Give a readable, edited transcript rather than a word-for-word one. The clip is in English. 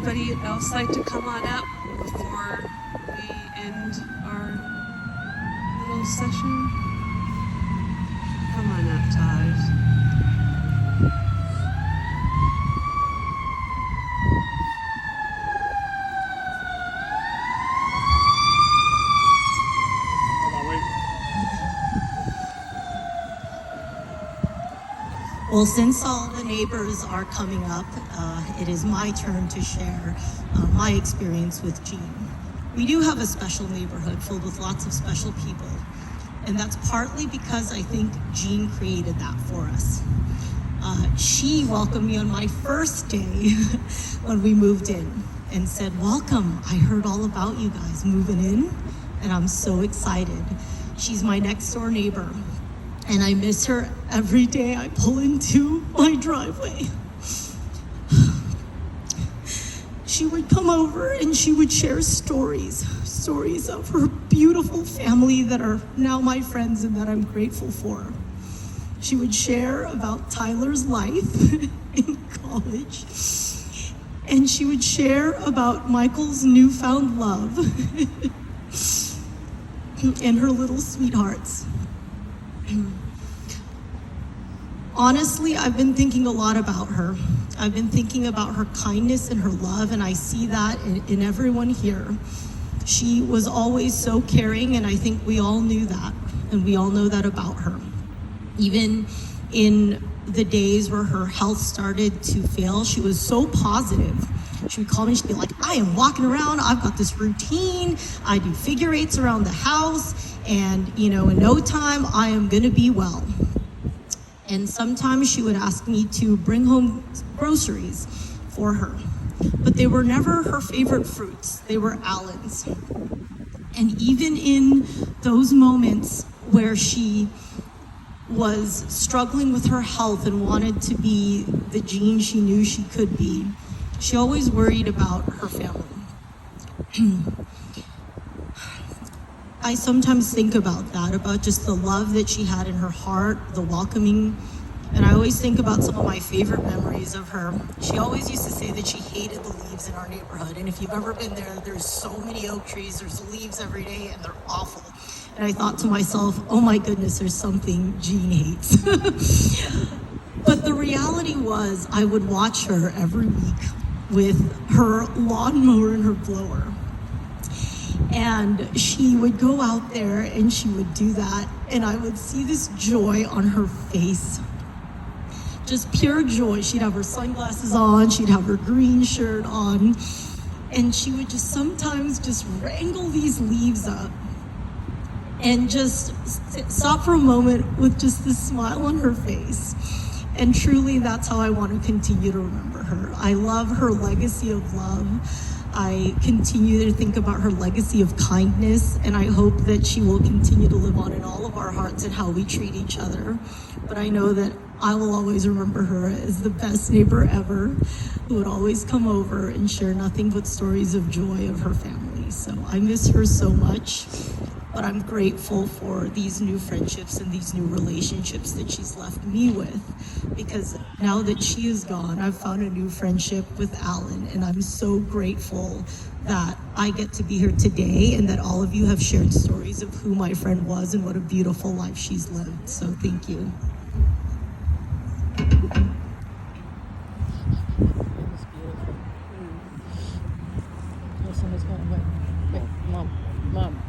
anybody else like to come on up before we end our little session? Come on up, Todd. Well, since all the neighbors are coming up, it is my turn to share my experience with Jean. We do have a special neighborhood filled with lots of special people, and that's partly because I think Jean created that for us. She welcomed me on my first day when we moved in and said, "Welcome, I heard all about you guys moving in, and I'm so excited." She's my next door neighbor, and I miss her every day I pull into my driveway. She would come over and she would share stories of her beautiful family that are now my friends and that I'm grateful for. She would share about Tyler's life in college, and she would share about Michael's newfound love and her little sweethearts. Honestly, I've been thinking a lot about her. I've been thinking about her kindness and her love, and I see that in everyone here. She was always so caring, and I think we all knew that, and we all know that about her. Even in the days where her health started to fail, she was so positive. She would call me, she'd be like, "I am walking around, I've got this routine, I do figure eights around the house, and in no time, I am gonna be well." And sometimes she would ask me to bring home groceries for her, but they were never her favorite fruits, they were Alan's. And even in those moments where she was struggling with her health and wanted to be the Jean she knew she could be, she always worried about her family. I sometimes think about that, about just the love that she had in her heart, the welcoming, and I always think about some of my favorite memories of her. She always used to say that she hated the leaves in our neighborhood, and if you've ever been there, there's so many oak trees, there's leaves every day, and they're awful. And I thought to myself, oh my goodness, there's something Jean hates. But the reality was, I would watch her every week with her lawnmower and her blower. And she would go out there and she would do that, and I would see this joy on her face. Just pure joy. She'd have her sunglasses on, she'd have her green shirt on, and she would just sometimes just wrangle these leaves up and just stop for a moment with just this smile on her face. And truly, that's how I want to continue to remember her. I love her legacy of love. I continue to think about her legacy of kindness, and I hope that she will continue to live on in all of our hearts and how we treat each other. But I know that I will always remember her as the best neighbor ever, who would always come over and share nothing but stories of joy of her family. So I miss her so much, but I'm grateful for these new friendships and these new relationships that she's left me with, because now that she is gone, I've found a new friendship with Alan, and I'm so grateful that I get to be here today and that all of you have shared stories of who my friend was and what a beautiful life she's lived. So thank you. Somebody's going, wait, mom.